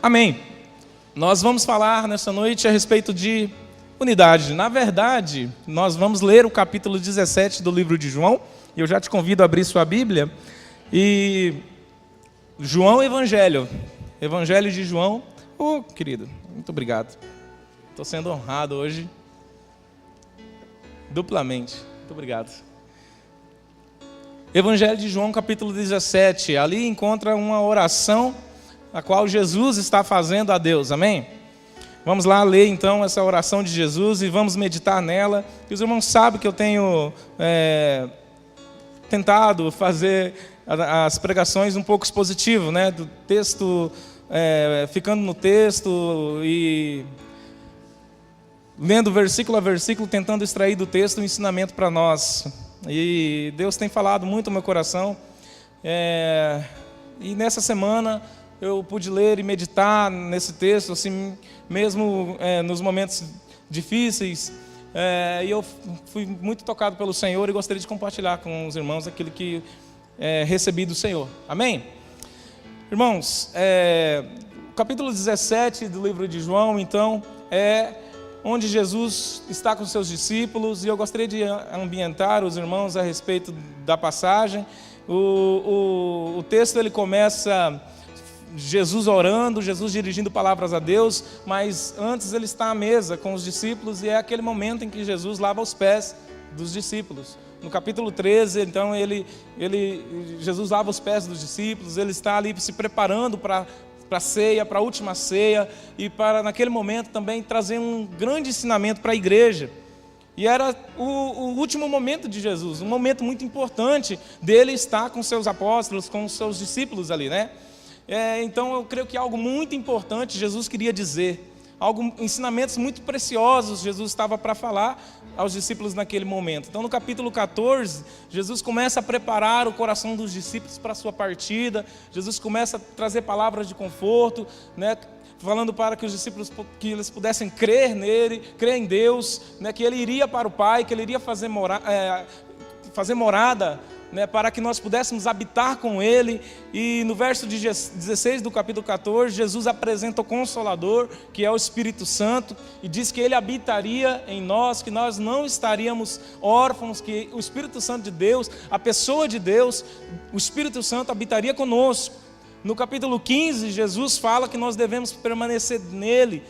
Amém. Nós vamos falar nessa noite a respeito de unidade. Na verdade, nós vamos ler o capítulo 17 do livro de João. Eu já te convido a abrir sua Bíblia. E João Evangelho de João. Querido, muito obrigado. Estou sendo honrado hoje, duplamente. Muito obrigado. Evangelho de João, capítulo 17. Ali encontra uma oração a qual Jesus está fazendo a Deus. Amém? Vamos lá ler então essa oração de Jesus e vamos meditar nela. Os irmãos sabem que eu tenho tentado fazer as pregações um pouco expositivo, né? Do texto, ficando no texto e lendo versículo a versículo, tentando extrair do texto um ensinamento para nós. E Deus tem falado muito no meu coração. E nessa semana eu pude ler e meditar nesse texto, assim, mesmo nos momentos difíceis. E eu fui muito tocado pelo Senhor e gostaria de compartilhar com os irmãos aquilo que recebi do Senhor. Amém? Irmãos, o capítulo 17 do livro de João, então, onde Jesus está com seus discípulos, e eu gostaria de ambientar os irmãos a respeito da passagem. O texto ele começa Jesus orando, Jesus dirigindo palavras a Deus, mas antes ele está à mesa com os discípulos e é aquele momento em que Jesus lava os pés dos discípulos. No capítulo 13, então, Jesus lava os pés dos discípulos, ele está ali se preparando para a ceia, para a última ceia, e para naquele momento também trazer um grande ensinamento para a igreja. E era o último momento de Jesus, um momento muito importante dele estar com seus apóstolos, com os seus discípulos ali, né? Então eu creio que algo muito importante Jesus queria dizer, ensinamentos muito preciosos Jesus estava para falar aos discípulos naquele momento. Então no capítulo 14, Jesus começa a preparar o coração dos discípulos para a sua partida, Jesus começa a trazer palavras de conforto, né? Falando para que os discípulos que eles pudessem crer nele, crer em Deus, né? Que ele iria para o Pai, que ele iria fazer morada, né, para que nós pudéssemos habitar com Ele. E no verso 16 do capítulo 14, Jesus apresenta o Consolador, que é o Espírito Santo, e diz que Ele habitaria em nós, que nós não estaríamos órfãos, que o Espírito Santo de Deus, a pessoa de Deus, o Espírito Santo habitaria conosco. No capítulo 15, Jesus fala que nós devemos permanecer nele,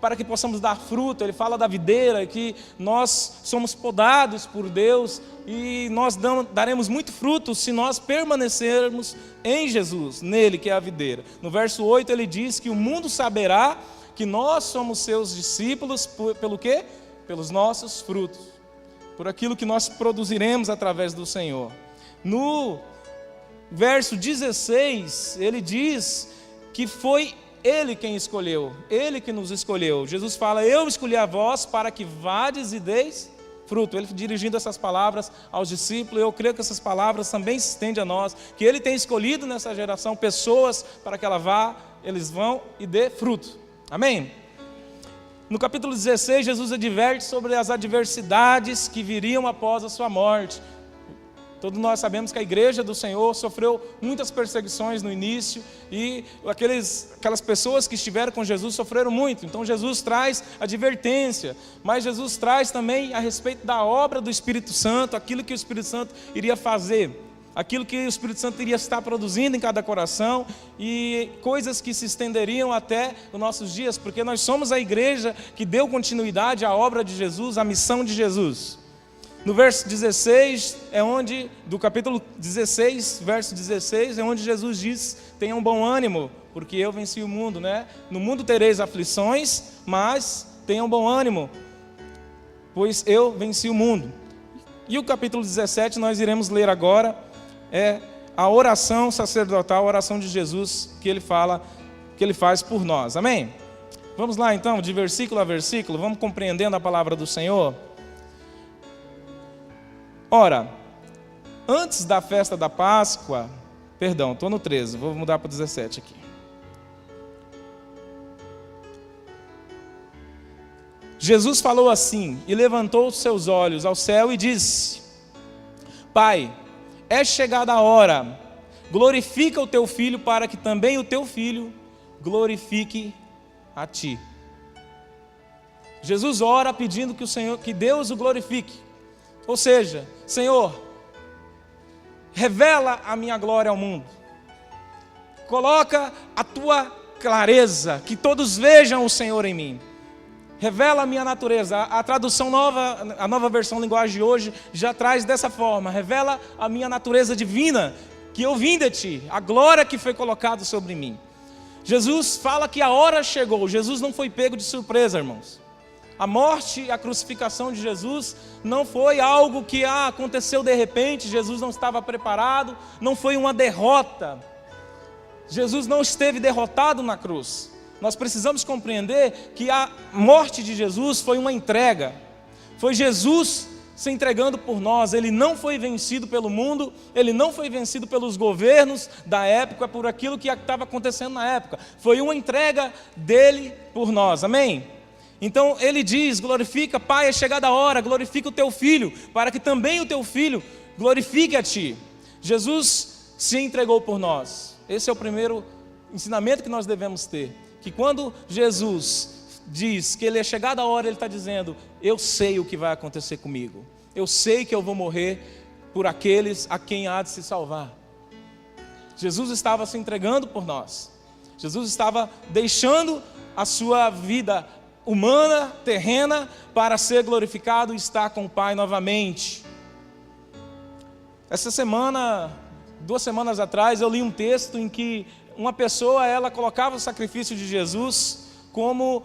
para que possamos dar fruto. Ele fala da videira, que nós somos podados por Deus e nós daremos muito fruto se nós permanecermos em Jesus, nele que é a videira. No verso 8 ele diz que o mundo saberá que nós somos seus discípulos pelo quê? Pelos nossos frutos, por aquilo que nós produziremos através do Senhor. No verso 16 ele diz que foi Ele quem escolheu, Ele que nos escolheu. Jesus fala: eu escolhi a vós para que vades e deis fruto. Ele dirigindo essas palavras aos discípulos. Eu creio que essas palavras também se estendem a nós, que Ele tem escolhido nessa geração pessoas para que eles vão e dê fruto. Amém? No capítulo 16, Jesus adverte sobre as adversidades que viriam após a sua morte. Todos nós sabemos que a igreja do Senhor sofreu muitas perseguições no início e aquelas pessoas que estiveram com Jesus sofreram muito. Então Jesus traz advertência, mas Jesus traz também a respeito da obra do Espírito Santo, aquilo que o Espírito Santo iria fazer, aquilo que o Espírito Santo iria estar produzindo em cada coração e coisas que se estenderiam até os nossos dias, porque nós somos a igreja que deu continuidade à obra de Jesus, à missão de Jesus. No verso 16, do capítulo 16, verso 16, é onde Jesus diz: tenham bom ânimo, porque eu venci o mundo, né? No mundo tereis aflições, mas tenham bom ânimo, pois eu venci o mundo. E o capítulo 17 nós iremos ler agora, a oração sacerdotal, a oração de Jesus, que ele faz por nós. Amém? Vamos lá então, de versículo a versículo, vamos compreendendo a palavra do Senhor. Ora, antes da festa da Páscoa, estou no 13, vou mudar para o 17 aqui. Jesus falou assim, e levantou os seus olhos ao céu e disse: Pai, é chegada a hora, glorifica o teu filho, para que também o teu filho glorifique a ti. Jesus ora pedindo que Deus o glorifique. Ou seja, Senhor, revela a minha glória ao mundo. Coloca a tua clareza, que todos vejam o Senhor em mim. Revela a minha natureza. A tradução nova, a nova versão linguagem de hoje, já traz dessa forma. Revela a minha natureza divina, que eu vim de ti, a glória que foi colocada sobre mim. Jesus fala que a hora chegou. Jesus não foi pego de surpresa, irmãos. A morte e a crucificação de Jesus não foi algo que aconteceu de repente. Jesus não estava preparado, não foi uma derrota. Jesus não esteve derrotado na cruz. Nós precisamos compreender que a morte de Jesus foi uma entrega. Foi Jesus se entregando por nós. Ele não foi vencido pelo mundo, ele não foi vencido pelos governos da época, por aquilo que estava acontecendo na época. Foi uma entrega dele por nós, amém? Então ele diz, glorifica, Pai, é chegada a hora, glorifica o teu Filho, para que também o teu Filho glorifique a ti. Jesus se entregou por nós. Esse é o primeiro ensinamento que nós devemos ter, que quando Jesus diz que ele é chegada a hora, ele está dizendo, eu sei o que vai acontecer comigo, eu sei que eu vou morrer por aqueles a quem há de se salvar. Jesus estava se entregando por nós, Jesus estava deixando a sua vida humana, terrena, para ser glorificado e estar com o Pai novamente. Essa semana, 2 semanas atrás, eu li um texto em que uma pessoa, ela colocava o sacrifício de Jesus como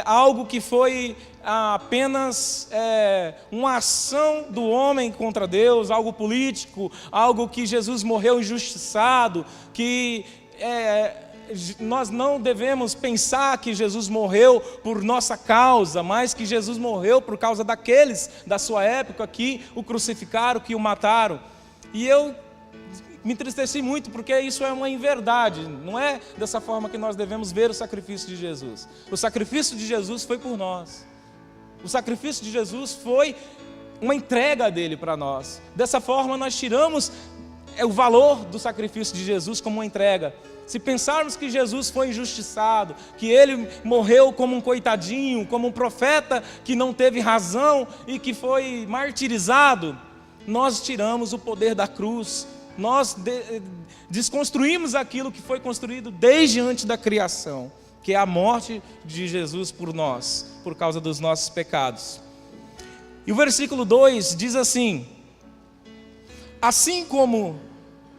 algo que foi apenas uma ação do homem contra Deus, algo político, algo que Jesus morreu injustiçado, que nós não devemos pensar que Jesus morreu por nossa causa, mas que Jesus morreu por causa daqueles da sua época que o crucificaram, que o mataram. E eu me entristeci muito, porque isso é uma inverdade. Não é dessa forma que nós devemos ver o sacrifício de Jesus. O sacrifício de Jesus foi por nós. O sacrifício de Jesus foi uma entrega dele para nós. Dessa forma nós tiramos o valor do sacrifício de Jesus como uma entrega. Se pensarmos que Jesus foi injustiçado, que ele morreu como um coitadinho, como um profeta que não teve razão e que foi martirizado, nós tiramos o poder da cruz. Nós desconstruímos aquilo que foi construído desde antes da criação, que é a morte de Jesus por nós, por causa dos nossos pecados. E o versículo 2 diz assim: assim como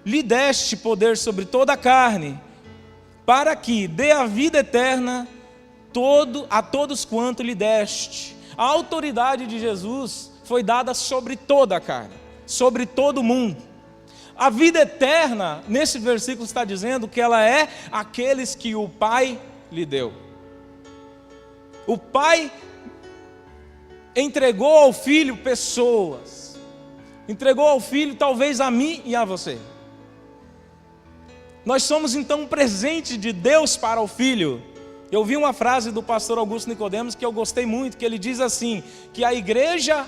lhe deste poder sobre toda a carne, para que dê a vida eterna a todos quanto lhe deste. A autoridade de Jesus foi dada sobre toda a carne, sobre todo mundo. A vida eterna, nesse versículo está dizendo que ela é aqueles que o Pai lhe deu. O Pai entregou ao Filho pessoas, entregou ao Filho talvez a mim e a você. Nós somos então um presente de Deus para o Filho. Eu vi uma frase do pastor Augusto Nicodemos que eu gostei muito, que ele diz assim, que a igreja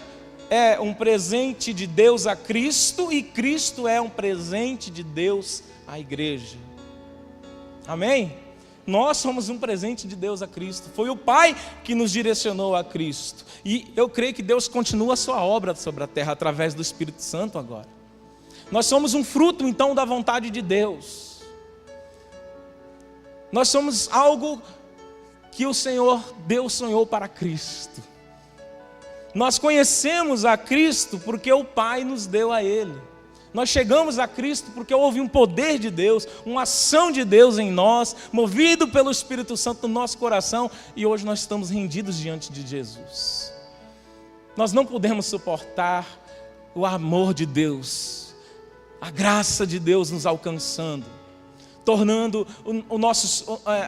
é um presente de Deus a Cristo e Cristo é um presente de Deus à igreja. Amém? Nós somos um presente de Deus a Cristo. Foi o Pai que nos direcionou a Cristo. E eu creio que Deus continua a sua obra sobre a terra através do Espírito Santo agora. Nós somos um fruto então da vontade de Deus. Nós somos algo que o Senhor Deus sonhou para Cristo. Nós conhecemos a Cristo porque o Pai nos deu a Ele. Nós chegamos a Cristo porque houve um poder de Deus, uma ação de Deus em nós, movido pelo Espírito Santo no nosso coração, e hoje nós estamos rendidos diante de Jesus. Nós não podemos suportar o amor de Deus, a graça de Deus nos alcançando, tornando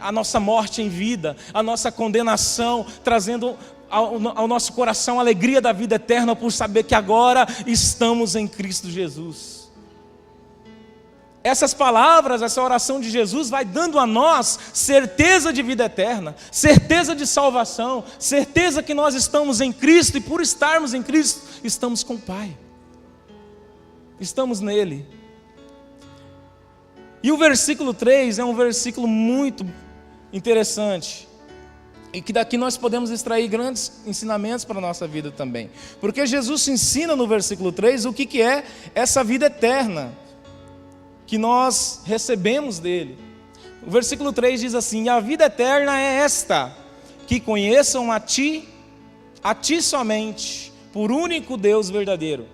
a nossa morte em vida, a nossa condenação, trazendo ao nosso coração a alegria da vida eterna por saber que agora estamos em Cristo Jesus. Essas palavras, essa oração de Jesus vai dando a nós certeza de vida eterna, certeza de salvação, certeza que nós estamos em Cristo e por estarmos em Cristo, estamos com o Pai. Estamos nele. E o versículo 3 é um versículo muito interessante, e que daqui nós podemos extrair grandes ensinamentos para a nossa vida também. Porque Jesus ensina no versículo 3 o que é essa vida eterna que nós recebemos dele. O versículo 3 diz assim: a vida eterna é esta, que conheçam a ti somente, por único Deus verdadeiro,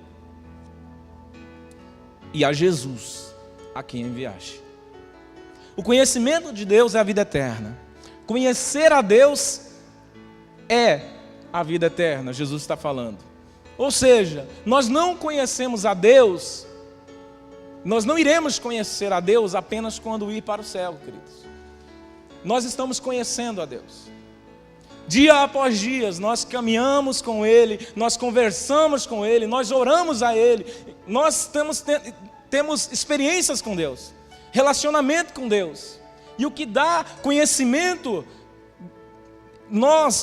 e a Jesus, a quem enviaste. O conhecimento de Deus é a vida eterna. Conhecer a Deus é a vida eterna, Jesus está falando. Ou seja, nós não conhecemos a Deus, nós não iremos conhecer a Deus apenas quando ir para o céu, queridos. Nós estamos conhecendo a Deus. Dia após dia, nós caminhamos com Ele, nós conversamos com Ele, nós oramos a Ele, nós temos experiências com Deus, relacionamento com Deus. E o que dá conhecimento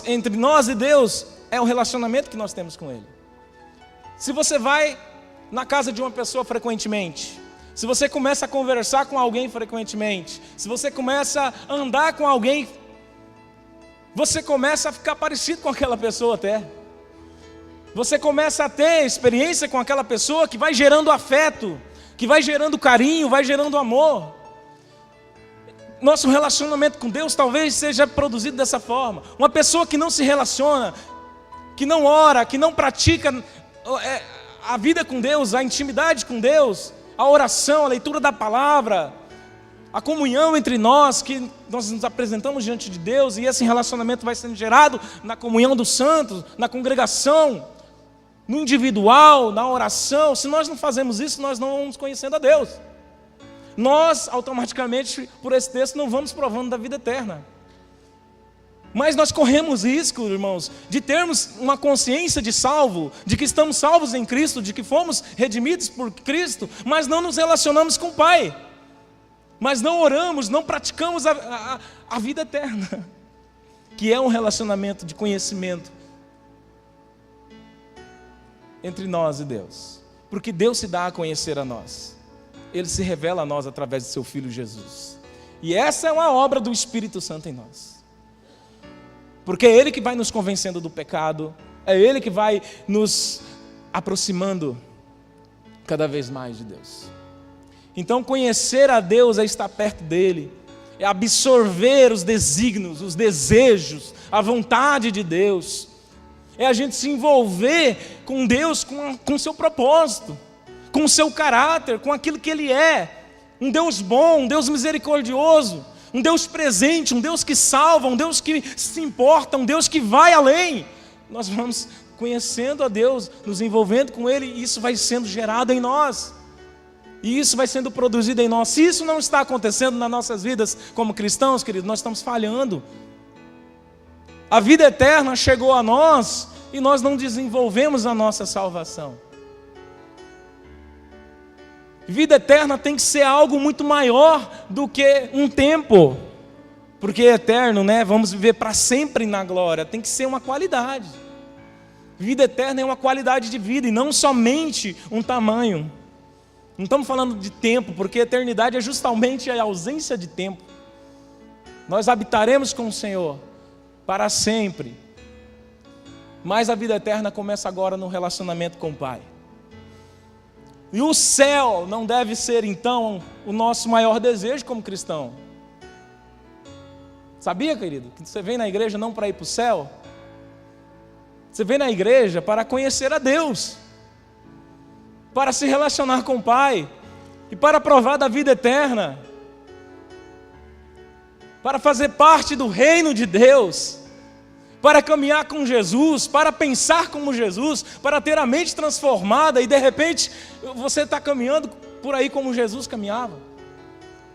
entre nós e Deus é o relacionamento que nós temos com Ele. Se você vai na casa de uma pessoa frequentemente, se você começa a conversar com alguém frequentemente, se você começa a andar com alguém, você começa a ficar parecido com aquela pessoa até. Você começa a ter experiência com aquela pessoa que vai gerando afeto, que vai gerando carinho, vai gerando amor. Nosso relacionamento com Deus talvez seja produzido dessa forma. Uma pessoa que não se relaciona, que não ora, que não pratica a vida com Deus, a intimidade com Deus, a oração, a leitura da palavra, a comunhão entre nós, que nós nos apresentamos diante de Deus, e esse relacionamento vai sendo gerado na comunhão dos santos, na congregação, no individual, na oração. Se nós não fazemos isso, nós não vamos conhecendo a Deus. Nós, automaticamente, por esse texto, não vamos provando da vida eterna. Mas nós corremos risco, irmãos, de termos uma consciência de salvo, de que estamos salvos em Cristo, de que fomos redimidos por Cristo, mas não nos relacionamos com o Pai. Mas não oramos, não praticamos a vida eterna, que é um relacionamento de conhecimento entre nós e Deus. Porque Deus se dá a conhecer a nós. Ele se revela a nós através de seu Filho Jesus. E essa é uma obra do Espírito Santo em nós. Porque é Ele que vai nos convencendo do pecado, é Ele que vai nos aproximando cada vez mais de Deus. Então conhecer a Deus é estar perto dEle, é absorver os desígnios, os desejos, a vontade de Deus, é a gente se envolver com Deus, com o seu propósito, com o seu caráter, com aquilo que Ele é. Um Deus bom, um Deus misericordioso, um Deus presente, um Deus que salva, um Deus que se importa, um Deus que vai além. Nós vamos conhecendo a Deus, nos envolvendo com Ele, e isso vai sendo gerado em nós. E isso vai sendo produzido em nós. Se isso não está acontecendo nas nossas vidas como cristãos, queridos, nós estamos falhando. A vida eterna chegou a nós e nós não desenvolvemos a nossa salvação. Vida eterna tem que ser algo muito maior do que um tempo, porque é eterno, né? Vamos viver para sempre na glória. Tem que ser uma qualidade. Vida eterna é uma qualidade de vida e não somente um tamanho. Não estamos falando de tempo, porque a eternidade é justamente a ausência de tempo. Nós habitaremos com o Senhor para sempre. Mas a vida eterna começa agora no relacionamento com o Pai. E o céu não deve ser, então, o nosso maior desejo como cristão. Sabia, querido, que você vem na igreja não para ir para o céu? Você vem na igreja para conhecer a Deus, para se relacionar com o Pai, e para provar da vida eterna, para fazer parte do reino de Deus, para caminhar com Jesus, para pensar como Jesus, para ter a mente transformada, e de repente você está caminhando por aí como Jesus caminhava,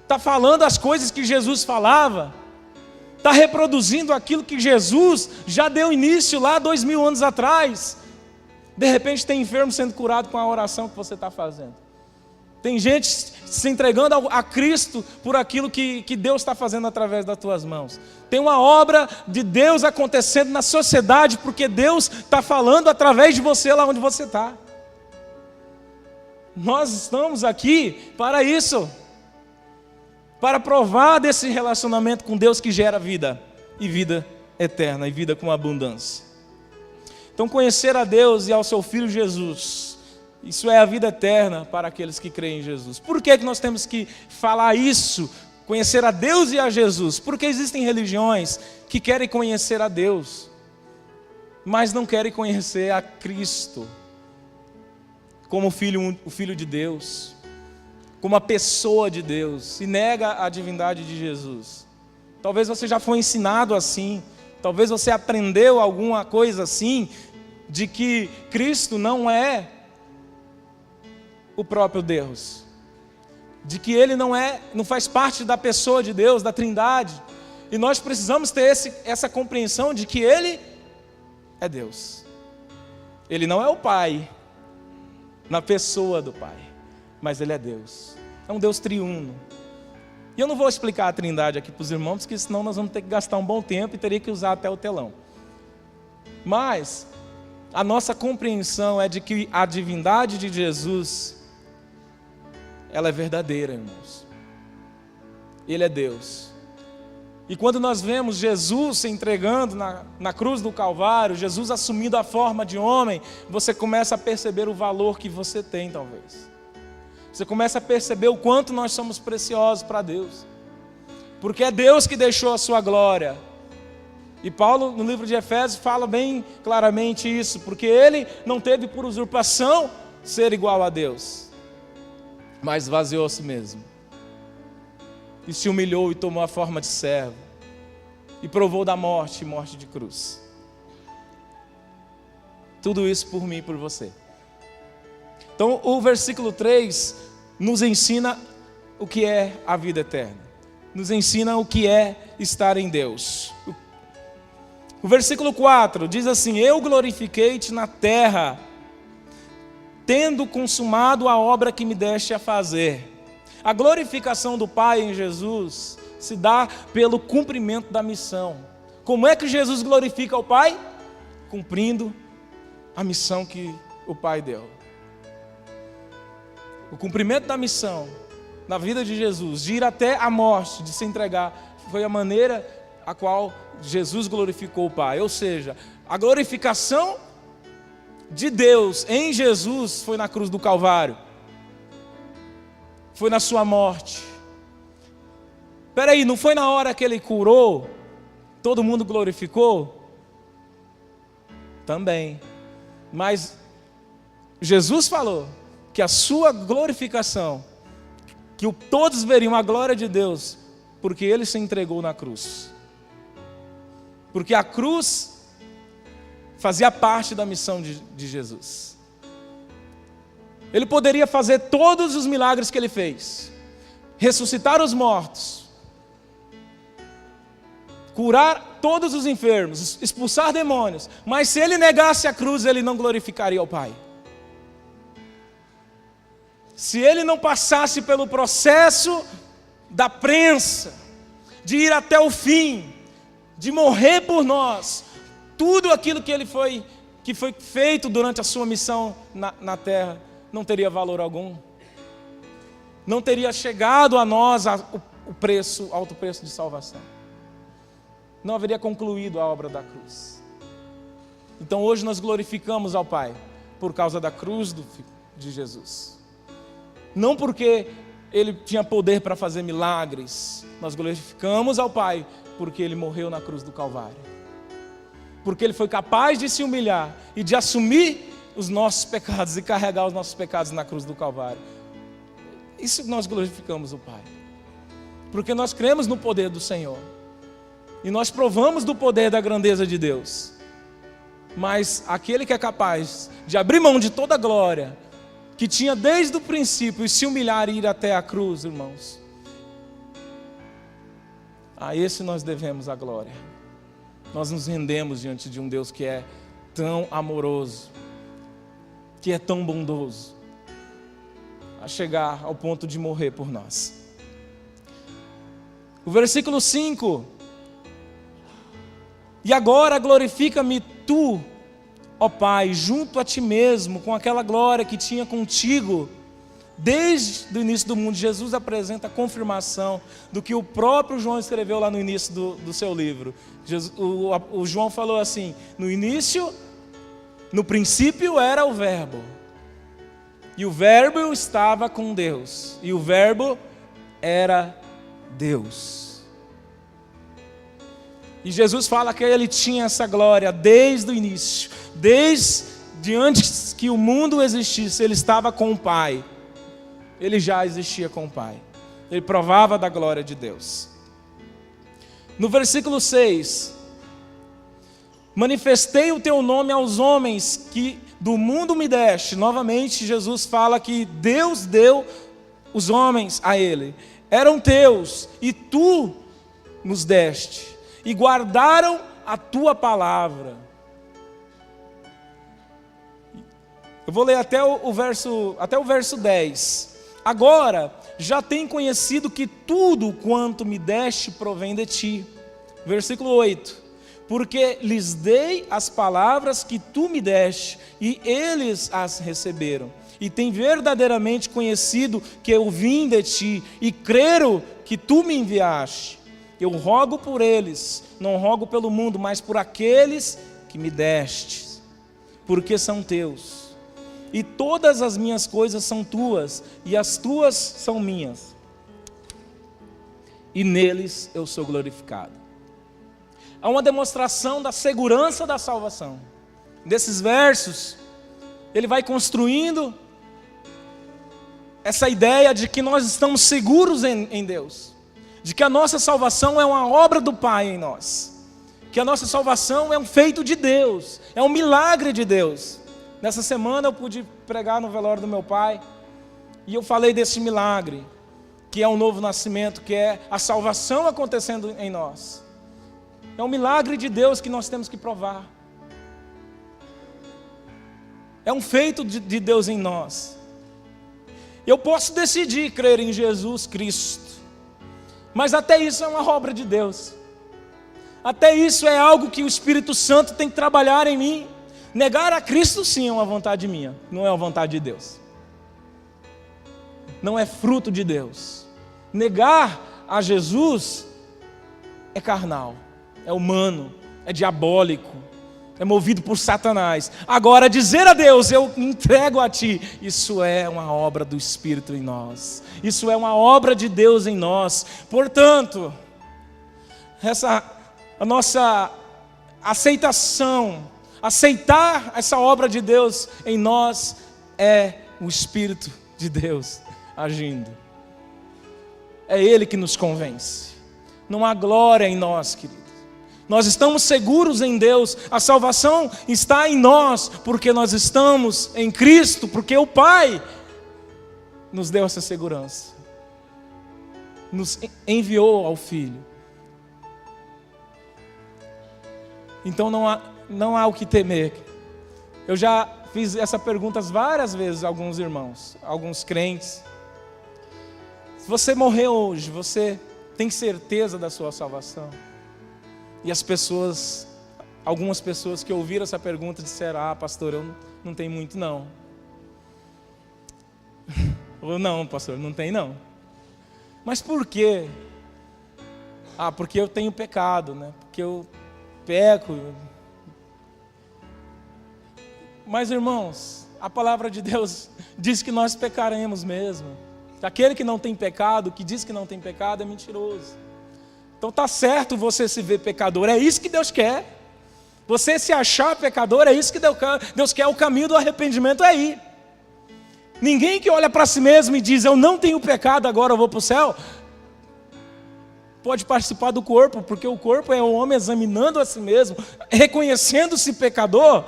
está falando as coisas que Jesus falava, está reproduzindo aquilo que Jesus já deu início lá 2000 anos atrás. De repente tem enfermo sendo curado com a oração que você está fazendo. Tem gente se entregando a Cristo por aquilo que Deus está fazendo através das tuas mãos. Tem uma obra de Deus acontecendo na sociedade, porque Deus está falando através de você lá onde você está. Nós estamos aqui para isso. para provar desse relacionamento com Deus que gera vida, e vida eterna, e vida com abundância. Então, conhecer a Deus e ao seu Filho Jesus, isso é a vida eterna para aqueles que creem em Jesus. Por que nós temos que falar isso? Conhecer a Deus e a Jesus? Porque existem religiões que querem conhecer a Deus, mas não querem conhecer a Cristo como o Filho de Deus, como a pessoa de Deus, e nega a divindade de Jesus. Talvez você já foi ensinado assim, talvez você aprendeu alguma coisa assim, de que Cristo não é o próprio Deus, de que Ele não faz parte da pessoa de Deus, da Trindade, e nós precisamos ter essa compreensão de que Ele é Deus. Ele não é o Pai, na pessoa do Pai, mas Ele é Deus, é um Deus triuno. E eu não vou explicar a Trindade aqui para os irmãos, porque senão nós vamos ter que gastar um bom tempo e teria que usar até o telão. Mas a nossa compreensão é de que a divindade de Jesus, ela é verdadeira, irmãos. Ele é Deus. E quando nós vemos Jesus se entregando na cruz do Calvário, Jesus assumindo a forma de homem, você começa a perceber o valor que você tem, talvez. Você começa a perceber o quanto nós somos preciosos para Deus. Porque é Deus que deixou a sua glória. E Paulo, no livro de Efésios, fala bem claramente isso. Porque Ele não teve por usurpação ser igual a Deus, mas esvaziou a si mesmo. E se humilhou e tomou a forma de servo. E provou da morte de cruz. Tudo isso por mim e por você. Então o versículo 3 nos ensina o que é a vida eterna. Nos ensina o que é estar em Deus. O versículo 4 diz assim: eu glorifiquei-te na terra, tendo consumado a obra que me deste a fazer. A glorificação do Pai em Jesus se dá pelo cumprimento da missão. Como é que Jesus glorifica o Pai? Cumprindo a missão que o Pai deu. O cumprimento da missão na vida de Jesus, de ir até a morte, de se entregar, foi a maneira a qual Jesus glorificou o Pai. Ou seja, a glorificação de Deus em Jesus foi na cruz do Calvário, foi na sua morte. Espera aí, não foi na hora que Ele curou, todo mundo glorificou? Também. Mas Jesus falou que a sua glorificação, que todos veriam a glória de Deus, porque Ele se entregou na cruz. Porque a cruz fazia parte da missão de Jesus. Ele poderia fazer todos os milagres que Ele fez, ressuscitar os mortos, curar todos os enfermos, expulsar demônios, mas se Ele negasse a cruz, Ele não glorificaria o Pai. Se Ele não passasse pelo processo da prensa, de ir até o fim, de morrer por nós, tudo aquilo que foi feito durante a sua missão na terra, não teria valor algum. Não teria chegado a nós o alto preço de salvação. Não haveria concluído a obra da cruz. Então hoje nós glorificamos ao Pai por causa da cruz de Jesus. Não porque Ele tinha poder para fazer milagres. Nós glorificamos ao Pai porque Ele morreu na cruz do Calvário. Porque Ele foi capaz de se humilhar e de assumir os nossos pecados e carregar os nossos pecados na cruz do Calvário. Isso nós glorificamos o Pai. Porque nós cremos no poder do Senhor. E nós provamos do poder da grandeza de Deus. Mas aquele que é capaz de abrir mão de toda a glória, que tinha desde o princípio, e se humilhar e ir até a cruz, irmãos, a esse nós devemos a glória. Nós nos rendemos diante de um Deus que é tão amoroso, que é tão bondoso, a chegar ao ponto de morrer por nós. O versículo 5: e agora glorifica-me tu, ó Pai, junto a ti mesmo, com aquela glória que tinha contigo Desde o início do mundo, Jesus apresenta a confirmação do que o próprio João escreveu lá no início do seu livro. O João falou assim: no início, no princípio era o Verbo, e o Verbo estava com Deus, e o Verbo era Deus. E Jesus fala que ele tinha essa glória desde o início, desde antes que o mundo existisse, ele estava com o Pai. Ele já existia com o Pai. Ele provava da glória de Deus. No versículo 6, manifestei o teu nome aos homens que do mundo me deste. Novamente Jesus fala que Deus deu os homens a ele. Eram teus e tu nos deste. E guardaram a tua palavra. Eu vou ler até o verso 10. Agora já tem conhecido que tudo quanto me deste provém de ti. Versículo 8. Porque lhes dei as palavras que tu me deste, e eles as receberam. E têm verdadeiramente conhecido que eu vim de ti, e creram que tu me enviaste. Eu rogo por eles, não rogo pelo mundo, mas por aqueles que me deste, porque são teus. E todas as minhas coisas são tuas, e as tuas são minhas. E neles eu sou glorificado. Há uma demonstração da segurança da salvação. Desses versos, ele vai construindo essa ideia de que nós estamos seguros em Deus. De que a nossa salvação é uma obra do Pai em nós. Que a nossa salvação é um feito de Deus, é um milagre de Deus. Nessa semana eu pude pregar no velório do meu pai, e eu falei desse milagre, que é um novo nascimento, que é a salvação acontecendo em nós. É um milagre de Deus que nós temos que provar. É um feito de Deus em nós. Eu posso decidir crer em Jesus Cristo, mas até isso é uma obra de Deus. Até isso é algo que o Espírito Santo tem que trabalhar em mim. Negar a Cristo sim é uma vontade minha, não é uma vontade de Deus. Não é fruto de Deus. Negar a Jesus é carnal, é humano, é diabólico, é movido por Satanás. Agora, dizer a Deus, eu me entrego a Ti, isso é uma obra do Espírito em nós. Isso é uma obra de Deus em nós. Portanto, a nossa aceitação, aceitar essa obra de Deus em nós é o Espírito de Deus agindo. É Ele que nos convence. Não há glória em nós, queridos. Nós estamos seguros em Deus. A salvação está em nós porque nós estamos em Cristo, porque o Pai nos deu essa segurança. Nos enviou ao Filho. Então não há o que temer. Eu já fiz essa pergunta várias vezes a alguns irmãos, a alguns crentes. Se você morrer hoje, você tem certeza da sua salvação? E algumas pessoas que ouviram essa pergunta disseram: ah, pastor, eu não tenho muito não. Ou não, pastor, não tem não. Mas por quê? Ah, porque eu tenho pecado, né? Porque eu peco. Mas, irmãos, a palavra de Deus diz que nós pecaremos mesmo. Aquele que não tem pecado, que diz que não tem pecado, é mentiroso. Então está certo você se ver pecador, é isso que Deus quer. Você se achar pecador, é isso que Deus quer. O caminho do arrependimento é aí. Ninguém que olha para si mesmo e diz: eu não tenho pecado, agora eu vou para o céu, pode participar do corpo, porque o corpo é o homem examinando a si mesmo, reconhecendo-se pecador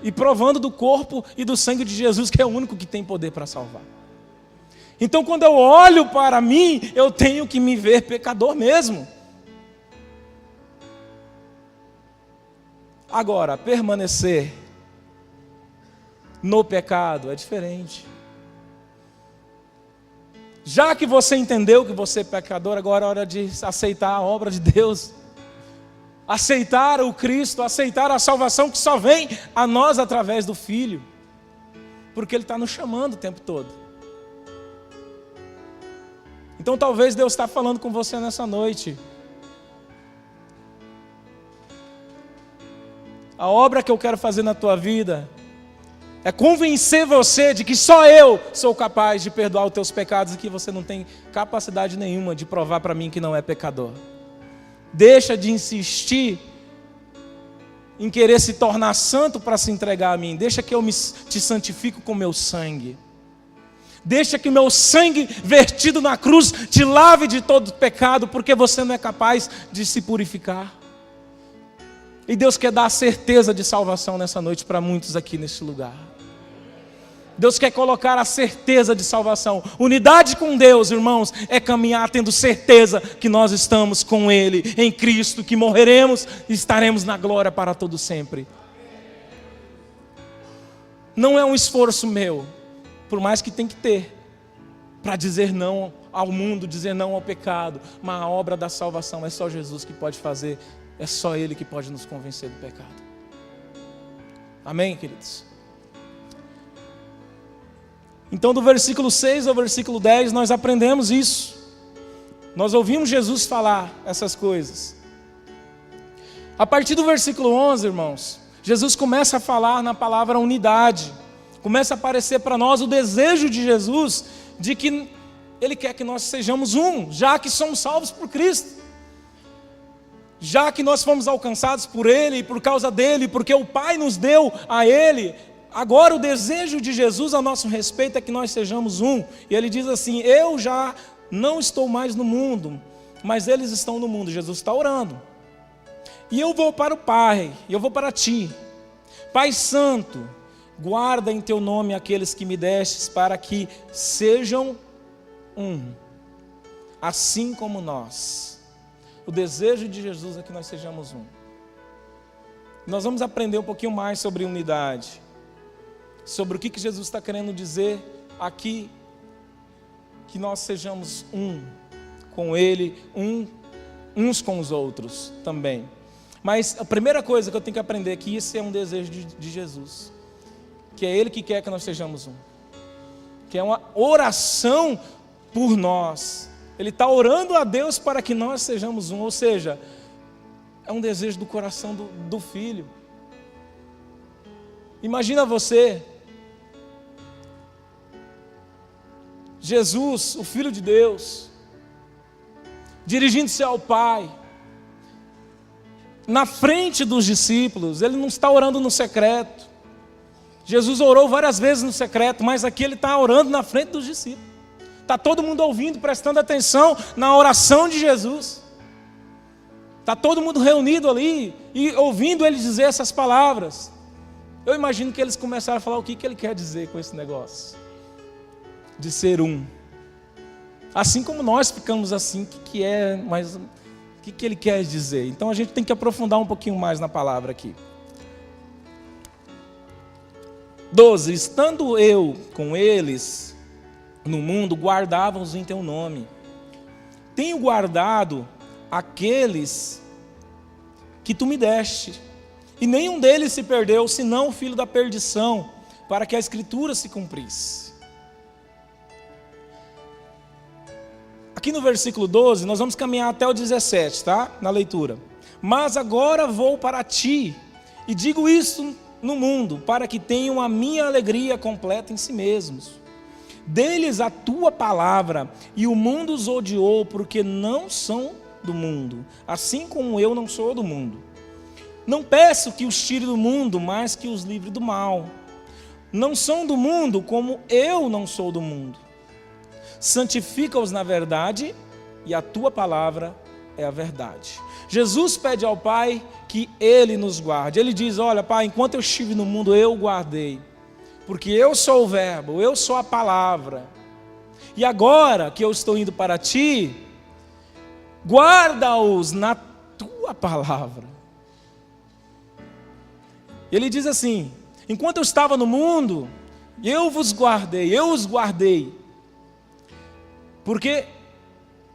e provando do corpo e do sangue de Jesus, que é o único que tem poder para salvar. Então, quando eu olho para mim, eu tenho que me ver pecador mesmo. Agora, permanecer no pecado é diferente. Já que você entendeu que você é pecador, agora é hora de aceitar a obra de Deus. Aceitar o Cristo, aceitar a salvação que só vem a nós através do Filho. Porque Ele está nos chamando o tempo todo. Então talvez Deus está falando com você nessa noite. A obra que eu quero fazer na tua vida é convencer você de que só eu sou capaz de perdoar os teus pecados e que você não tem capacidade nenhuma de provar para mim que não é pecador. Deixa de insistir em querer se tornar santo para se entregar a mim. Deixa que eu te santifico com meu sangue. Deixa que o meu sangue vertido na cruz te lave de todo pecado, porque você não é capaz de se purificar. E Deus quer dar a certeza de salvação nessa noite para muitos aqui neste lugar. Deus quer colocar a certeza de salvação. Unidade com Deus, irmãos, é caminhar tendo certeza que nós estamos com Ele, em Cristo, que morreremos e estaremos na glória para todo sempre. Não é um esforço meu, por mais que tem que ter, para dizer não ao mundo, dizer não ao pecado, mas a obra da salvação é só Jesus que pode fazer, é só Ele que pode nos convencer do pecado. Amém, queridos? Então, do versículo 6 ao versículo 10, nós aprendemos isso. Nós ouvimos Jesus falar essas coisas. A partir do versículo 11, irmãos, Jesus começa a falar na palavra unidade. Começa a aparecer para nós o desejo de Jesus de que Ele quer que nós sejamos um, já que somos salvos por Cristo. Já que nós fomos alcançados por Ele e por causa dEle, porque o Pai nos deu a Ele. Agora o desejo de Jesus a nosso respeito é que nós sejamos um. E Ele diz assim: eu já não estou mais no mundo, mas eles estão no mundo. Jesus está orando. E eu vou para o Pai, eu vou para Ti. Pai Santo, guarda em Teu nome aqueles que me destes, para que sejam um, assim como nós. O desejo de Jesus é que nós sejamos um. Nós vamos aprender um pouquinho mais sobre unidade, sobre o que Jesus está querendo dizer aqui, que nós sejamos um com Ele, uns com os outros também. Mas a primeira coisa que eu tenho que aprender é que isso é um desejo de Jesus, que é Ele que quer que nós sejamos um, que é uma oração por nós. Ele está orando a Deus para que nós sejamos um, ou seja, é um desejo do coração do Filho. Imagina você, Jesus, o Filho de Deus, dirigindo-se ao Pai, na frente dos discípulos. Ele não está orando no secreto. Jesus orou várias vezes no secreto, mas aqui Ele está orando na frente dos discípulos. Está todo mundo ouvindo, prestando atenção na oração de Jesus. Está todo mundo reunido ali e ouvindo Ele dizer essas palavras. Eu imagino que eles começaram a falar o que Ele quer dizer com esse negócio de ser um. Assim como nós ficamos assim, o que é, mas o que Ele quer dizer? Então a gente tem que aprofundar um pouquinho mais na palavra aqui. 12. Estando eu com eles no mundo, guardava-os em teu nome. Tenho guardado aqueles que tu me deste, e nenhum deles se perdeu, senão o filho da perdição, para que a Escritura se cumprisse. Aqui no versículo 12, nós vamos caminhar até o 17, tá? Na leitura. Mas agora vou para ti, e digo isso no mundo, para que tenham a minha alegria completa em si mesmos. Dê-lhes a tua palavra, e o mundo os odiou, porque não são do mundo, assim como eu não sou do mundo. Não peço que os tire do mundo, mas que os livre do mal. Não são do mundo, como eu não sou do mundo. Santifica-os na verdade, e a tua palavra é a verdade. Jesus pede ao Pai que Ele nos guarde. Ele diz: olha, Pai, enquanto eu estive no mundo, eu guardei, porque eu sou o verbo, eu sou a palavra. E agora que eu estou indo para ti, guarda-os na tua palavra. Ele diz assim: enquanto eu estava no mundo, eu vos guardei, eu os guardei. Porque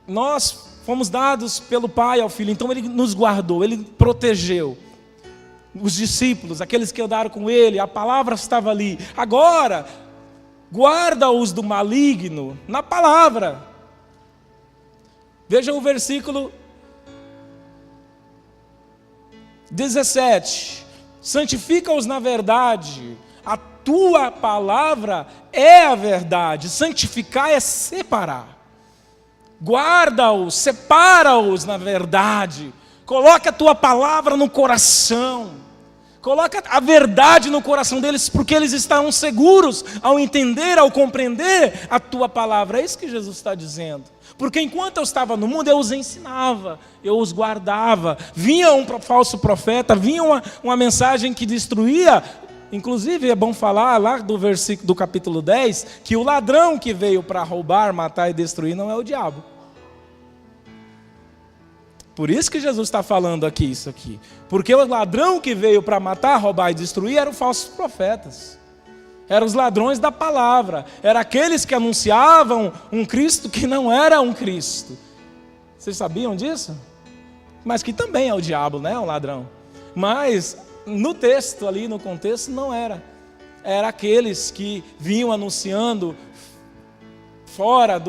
nós fomos dados pelo Pai ao Filho, então Ele nos guardou, Ele protegeu. Os discípulos, aqueles que andaram com Ele, a palavra estava ali. Agora, guarda-os do maligno na palavra. Veja o versículo 17. Santifica-os na verdade, a tua palavra é a verdade. Santificar é separar. Guarda-os, separa-os na verdade. Coloca a tua palavra no coração. Coloca a verdade no coração deles, porque eles estarão seguros ao entender, ao compreender a tua palavra. É isso que Jesus está dizendo. Porque enquanto eu estava no mundo, eu os ensinava, eu os guardava. Vinha um falso profeta, vinha uma mensagem que destruía. Inclusive é bom falar lá do versículo do capítulo 10, que o ladrão que veio para roubar, matar e destruir não é o diabo. Por isso que Jesus está falando aqui isso aqui. Porque o ladrão que veio para matar, roubar e destruir eram falsos profetas. Eram os ladrões da palavra. Eram aqueles que anunciavam um Cristo que não era um Cristo. Vocês sabiam disso? Mas que também é o diabo, né? Um ladrão. Mas no texto ali, no contexto, não era. Era aqueles que vinham anunciando fora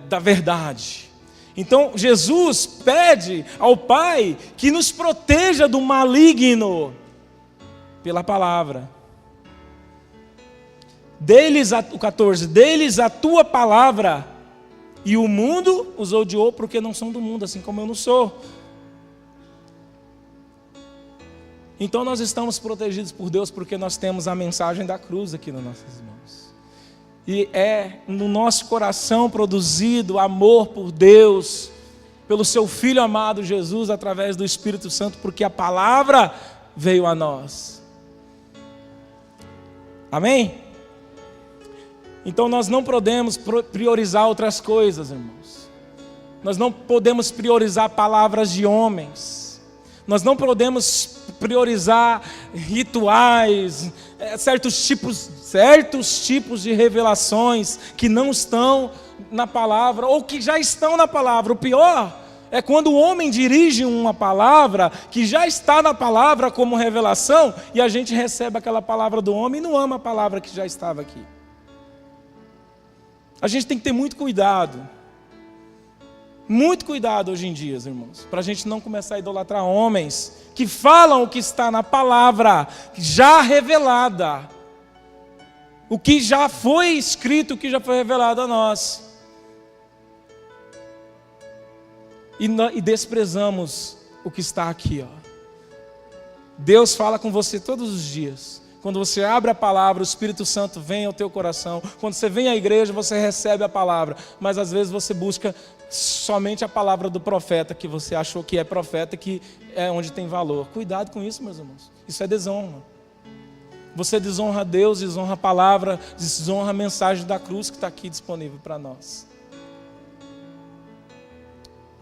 da verdade. Então Jesus pede ao Pai que nos proteja do maligno pela palavra. O 14, deles a tua palavra, e o mundo os odiou porque não são do mundo, assim como eu não sou. Então nós estamos protegidos por Deus porque nós temos a mensagem da cruz aqui nas nossas mãos. E é no nosso coração produzido amor por Deus, pelo seu Filho amado Jesus, através do Espírito Santo, porque a palavra veio a nós. Amém? Então nós não podemos priorizar outras coisas, irmãos. Nós não podemos priorizar palavras de homens. Nós não podemos priorizar rituais, certos tipos de revelações que não estão na palavra ou que já estão na palavra. O pior é quando o homem dirige uma palavra que já está na palavra como revelação e a gente recebe aquela palavra do homem e não ama a palavra que já estava aqui. A gente tem que ter muito cuidado hoje em dia, irmãos, para a gente não começar a idolatrar homens que falam o que está na palavra já revelada, o que já foi escrito, o que já foi revelado a nós, e desprezamos o que está aqui, ó. Deus fala com você todos os dias. Quando você abre a palavra, o Espírito Santo vem ao teu coração. Quando você vem à igreja, você recebe a palavra. Mas às vezes você busca somente a palavra do profeta, que você achou que é profeta, que é onde tem valor. Cuidado com isso, meus irmãos. Isso é desonra. Você desonra a Deus, desonra a palavra, desonra a mensagem da cruz que está aqui disponível para nós.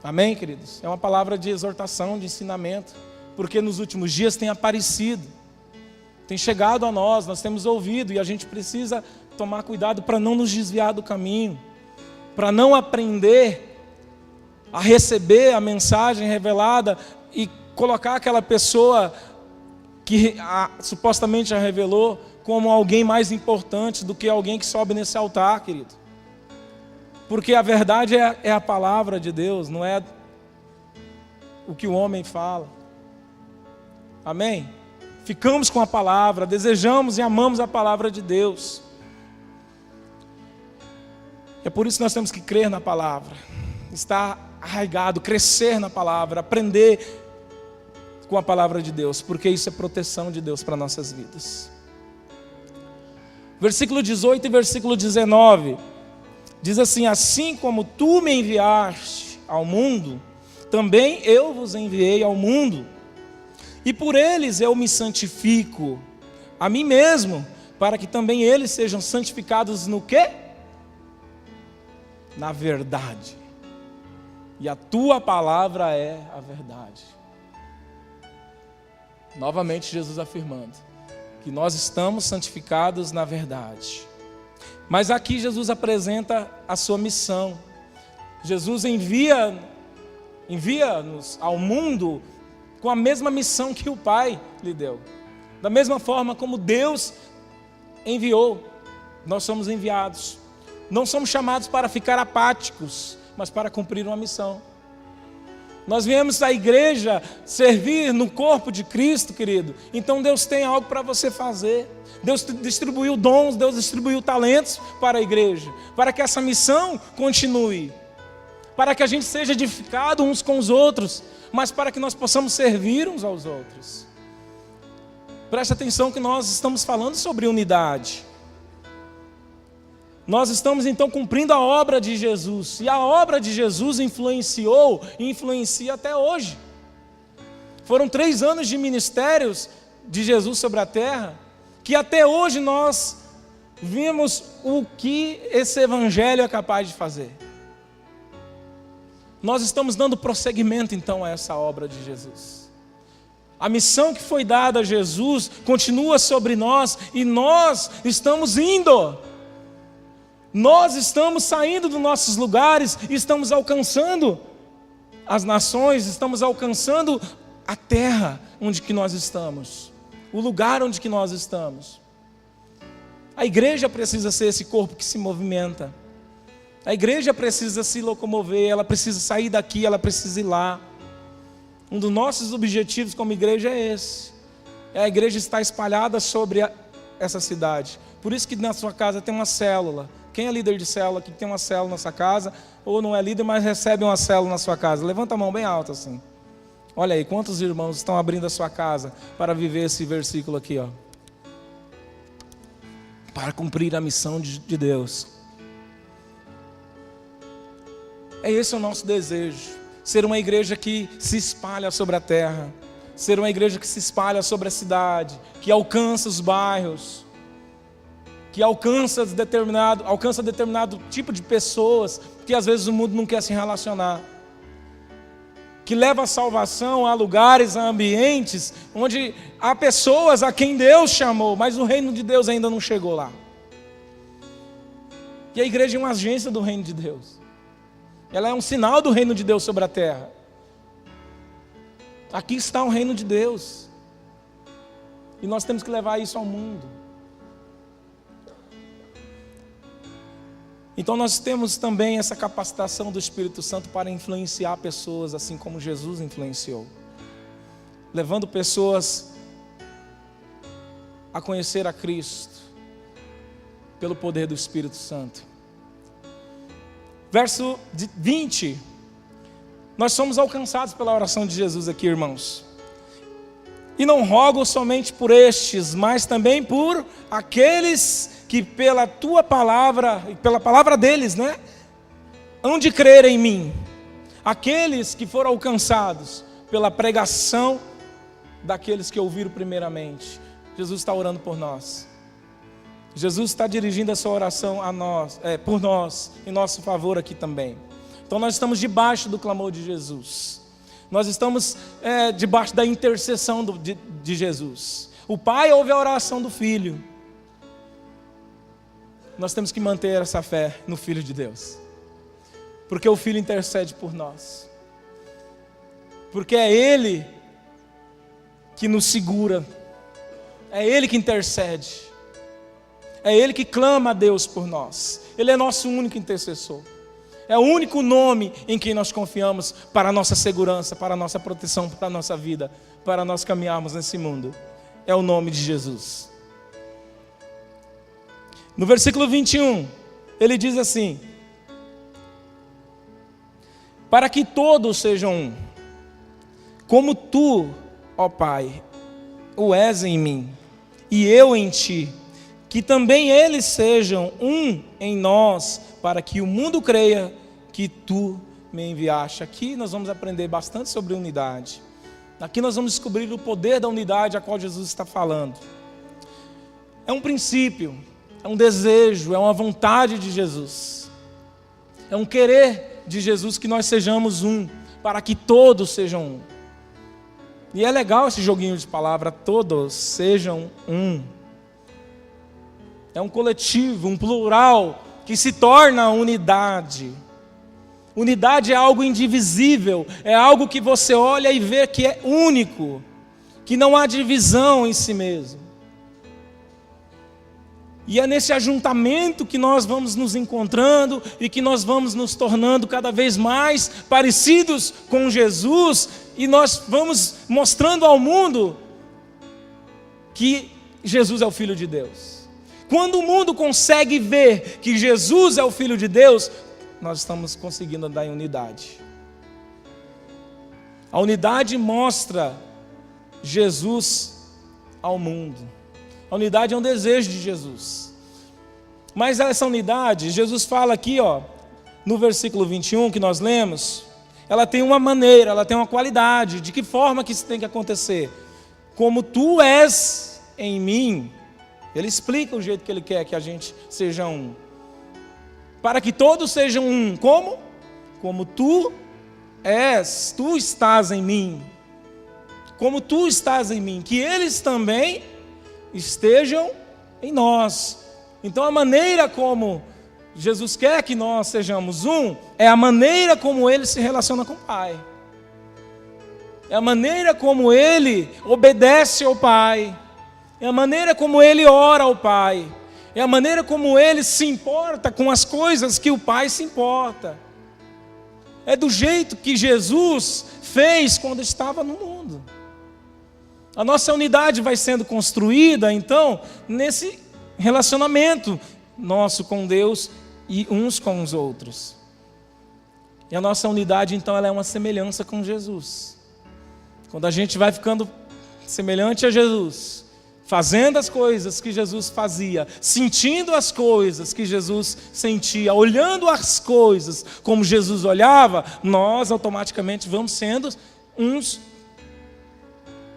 Amém, queridos? É uma palavra de exortação, de ensinamento. Porque nos últimos dias tem aparecido, tem chegado a nós temos ouvido, e a gente precisa tomar cuidado para não nos desviar do caminho, para não aprender a receber a mensagem revelada e colocar aquela pessoa que supostamente a revelou como alguém mais importante do que alguém que sobe nesse altar, querido. Porque a verdade é a palavra de Deus, não é o que o homem fala. Amém? Ficamos com a palavra, desejamos e amamos a palavra de Deus. É por isso que nós temos que crer na palavra, estar arraigado, crescer na palavra, aprender com a palavra de Deus, porque isso é proteção de Deus para nossas vidas. Versículo 18 e versículo 19, diz assim: assim como tu me enviaste ao mundo, também eu vos enviei ao mundo. E por eles eu me santifico a mim mesmo, para que também eles sejam santificados no quê? Na verdade. E a tua palavra é a verdade. Novamente Jesus afirmando que nós estamos santificados na verdade. Mas aqui Jesus apresenta a sua missão. Jesus envia-nos ao mundo com a mesma missão que o Pai lhe deu. Da mesma forma como Deus enviou, nós somos enviados. Não somos chamados para ficar apáticos, mas para cumprir uma missão. Nós viemos à igreja servir no corpo de Cristo, querido. Então Deus tem algo para você fazer. Deus distribuiu dons, Deus distribuiu talentos para a igreja, para que essa missão continue, para que a gente seja edificado uns com os outros, mas para que nós possamos servir uns aos outros. Preste atenção que nós estamos falando sobre unidade. Nós estamos então cumprindo a obra de Jesus, e a obra de Jesus influenciou e influencia até hoje. Foram 3 anos de ministérios de Jesus sobre a terra, que até hoje nós vimos o que esse evangelho é capaz de fazer. Nós estamos dando prosseguimento então a essa obra de Jesus. A missão que foi dada a Jesus continua sobre nós, e nós estamos indo. Nós estamos saindo dos nossos lugares, estamos alcançando as nações, estamos alcançando a terra onde que nós estamos, o lugar onde que nós estamos. A igreja precisa ser esse corpo que se movimenta. A igreja precisa se locomover, ela precisa sair daqui, ela precisa ir lá. Um dos nossos objetivos como igreja é esse. A igreja está espalhada sobre essa cidade. Por isso que na sua casa tem uma célula. Quem é líder de célula aqui, que tem uma célula na sua casa, ou não é líder, mas recebe uma célula na sua casa? Levanta a mão bem alta assim. Olha aí, quantos irmãos estão abrindo a sua casa para viver esse versículo aqui, ó. Para cumprir a missão de Deus. É esse o nosso desejo. Ser uma igreja que se espalha sobre a terra. Ser uma igreja que se espalha sobre a cidade, que alcança os bairros, que alcança determinado tipo de pessoas que às vezes o mundo não quer se relacionar, que leva a salvação a lugares, a ambientes onde há pessoas a quem Deus chamou, mas o reino de Deus ainda não chegou lá. E a igreja é uma agência do reino de Deus, ela é um sinal do reino de Deus sobre a terra. Aqui está o reino de Deus, e nós temos que levar isso ao mundo. Então nós temos também essa capacitação do Espírito Santo para influenciar pessoas, assim como Jesus influenciou, levando pessoas a conhecer a Cristo pelo poder do Espírito Santo. Verso 20, nós somos alcançados pela oração de Jesus aqui, irmãos. E não rogo somente por estes, mas também por aqueles que pela tua palavra, e pela palavra deles, hão de crer em mim. Aqueles que foram alcançados pela pregação daqueles que ouviram primeiramente. Jesus está orando por nós. Jesus está dirigindo a sua oração a nós, por nós, em nosso favor aqui também. Então nós estamos debaixo do clamor de Jesus. Nós estamos debaixo da intercessão de Jesus. O Pai ouve a oração do Filho. Nós temos que manter essa fé no Filho de Deus, porque o Filho intercede por nós, porque é Ele que nos segura, é Ele que intercede, é Ele que clama a Deus por nós. Ele é nosso único intercessor, é o único nome em quem nós confiamos para a nossa segurança, para a nossa proteção, para a nossa vida, para nós caminharmos nesse mundo. É o nome de Jesus. No versículo 21, ele diz assim: para que todos sejam um, como tu, ó Pai, o és em mim, e eu em ti, que também eles sejam um em nós, para que o mundo creia que tu me enviaste. Aqui nós vamos aprender bastante sobre unidade. Aqui nós vamos descobrir o poder da unidade a qual Jesus está falando. É um princípio, é um desejo, é uma vontade de Jesus, é um querer de Jesus que nós sejamos um, para que todos sejam um. E é legal esse joguinho de palavra, todos sejam um. É um coletivo, um plural, que se torna unidade. Unidade é algo indivisível, é algo que você olha e vê que é único, que não há divisão em si mesmo. E é nesse ajuntamento que nós vamos nos encontrando e que nós vamos nos tornando cada vez mais parecidos com Jesus, e nós vamos mostrando ao mundo que Jesus é o Filho de Deus. Quando o mundo consegue ver que Jesus é o Filho de Deus, nós estamos conseguindo andar em unidade. A unidade mostra Jesus ao mundo. A unidade é um desejo de Jesus. Mas essa unidade, Jesus fala aqui, no versículo 21 que nós lemos, ela tem uma maneira, ela tem uma qualidade. De que forma que isso tem que acontecer? Como tu és em mim. Ele explica o jeito que ele quer que a gente seja um. Para que todos sejam um. Como? Como tu és, tu estás em mim. Como tu estás em mim. Que eles também estejam em nós. Então a maneira como Jesus quer que nós sejamos um, é a maneira como Ele se relaciona com o Pai. É a maneira como Ele obedece ao Pai. É a maneira como Ele ora ao Pai. É a maneira como Ele se importa com as coisas que o Pai se importa. É do jeito que Jesus fez quando estava no mundo. A nossa unidade vai sendo construída, então, nesse relacionamento nosso com Deus e uns com os outros. E a nossa unidade, então, ela é uma semelhança com Jesus. Quando a gente vai ficando semelhante a Jesus, fazendo as coisas que Jesus fazia, sentindo as coisas que Jesus sentia, olhando as coisas como Jesus olhava, nós automaticamente vamos sendo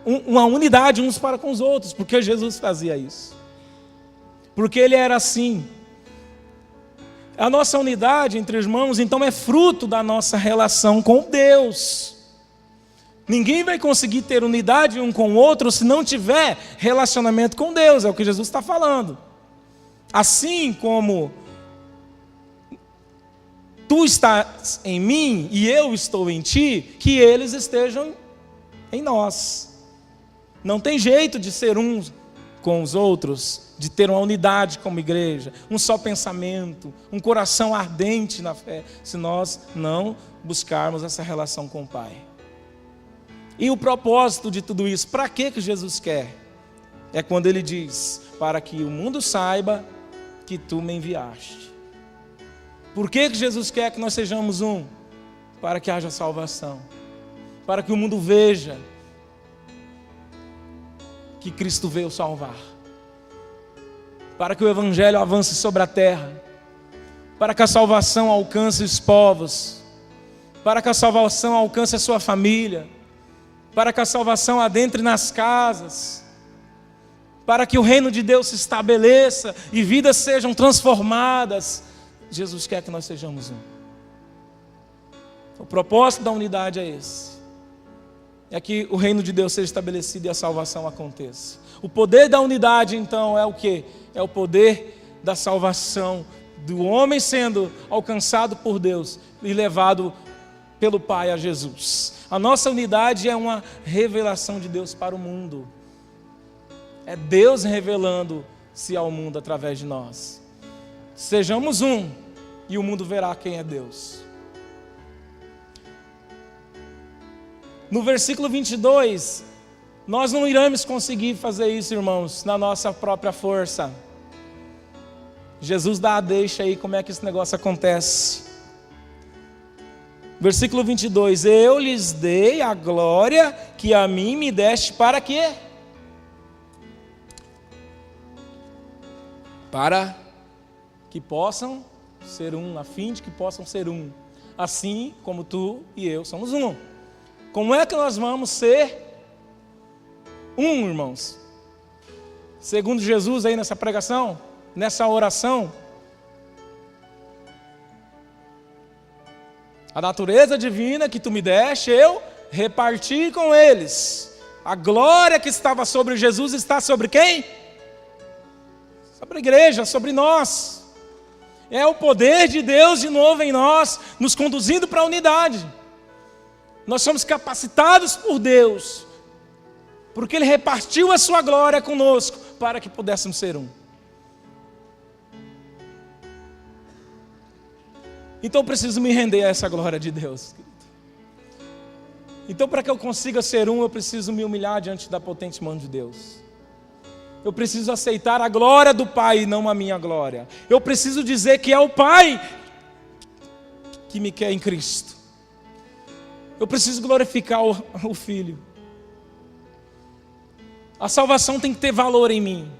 uma unidade uns para com os outros, porque Jesus fazia isso. Porque Ele era assim. A nossa unidade entre irmãos, então, é fruto da nossa relação com Deus. Ninguém vai conseguir ter unidade um com o outro se não tiver relacionamento com Deus, é o que Jesus está falando. Assim como tu estás em mim e eu estou em ti, que eles estejam em nós. Não tem jeito de ser um com os outros, de ter uma unidade como igreja, um só pensamento, um coração ardente na fé, se nós não buscarmos essa relação com o Pai. E o propósito de tudo isso, para que Jesus quer? É quando Ele diz, para que o mundo saiba que tu me enviaste. Por que Jesus quer que nós sejamos um? Para que haja salvação, para que o mundo veja que Cristo veio salvar, para que o Evangelho avance sobre a terra, para que a salvação alcance os povos, para que a salvação alcance a sua família, para que a salvação adentre nas casas, para que o reino de Deus se estabeleça e vidas sejam transformadas. Jesus quer que nós sejamos um. O propósito da unidade é esse. É que o reino de Deus seja estabelecido e a salvação aconteça. O poder da unidade, então, é o quê? É o poder da salvação, do homem sendo alcançado por Deus e levado pelo Pai a Jesus. A nossa unidade é uma revelação de Deus para o mundo. É Deus revelando-se ao mundo através de nós. Sejamos um e o mundo verá quem é Deus. No versículo 22, nós não iremos conseguir fazer isso, irmãos, na nossa própria força. Jesus dá a deixa aí, como é que esse negócio acontece. Versículo 22, eu lhes dei a glória que a mim me deste, para quê? Para que possam ser um, a fim de que possam ser um, assim como tu e eu somos um. Como é que nós vamos ser um, irmãos? Segundo Jesus aí nessa pregação, nessa oração, a natureza divina que tu me deste, eu reparti com eles. A glória que estava sobre Jesus está sobre quem? Sobre a igreja, sobre nós. É o poder de Deus de novo em nós, nos conduzindo para a unidade. Nós somos capacitados por Deus, porque Ele repartiu a sua glória conosco, para que pudéssemos ser um. Então eu preciso me render a essa glória de Deus. Então, para que eu consiga ser um, eu preciso me humilhar diante da potente mão de Deus. Eu preciso aceitar a glória do Pai e não a minha glória. Eu preciso dizer que é o Pai que me quer em Cristo. Eu preciso glorificar o Filho. A salvação tem que ter valor em mim.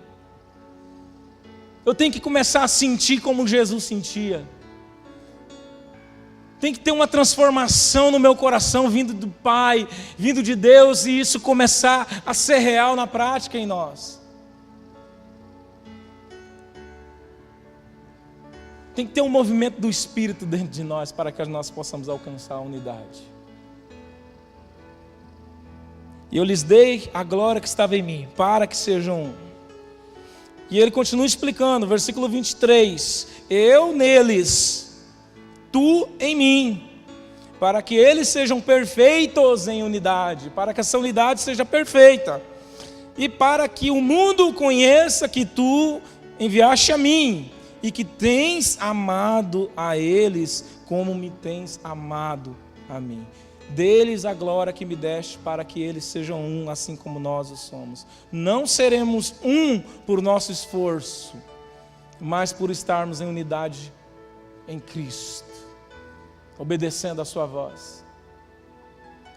Eu tenho que começar a sentir como Jesus sentia. Tem que ter uma transformação no meu coração vindo do Pai, vindo de Deus, e isso começar a ser real na prática em nós. Tem que ter um movimento do Espírito dentro de nós para que nós possamos alcançar a unidade. E eu lhes dei a glória que estava em mim, para que sejam um. E ele continua explicando, versículo 23. Eu neles, tu em mim, para que eles sejam perfeitos em unidade, para que essa unidade seja perfeita. E para que o mundo conheça que tu enviaste a mim, e que tens amado a eles como me tens amado a mim. Deles a glória que me deste, para que eles sejam um, assim como nós o somos. Não seremos um por nosso esforço, mas por estarmos em unidade em Cristo, obedecendo a sua voz,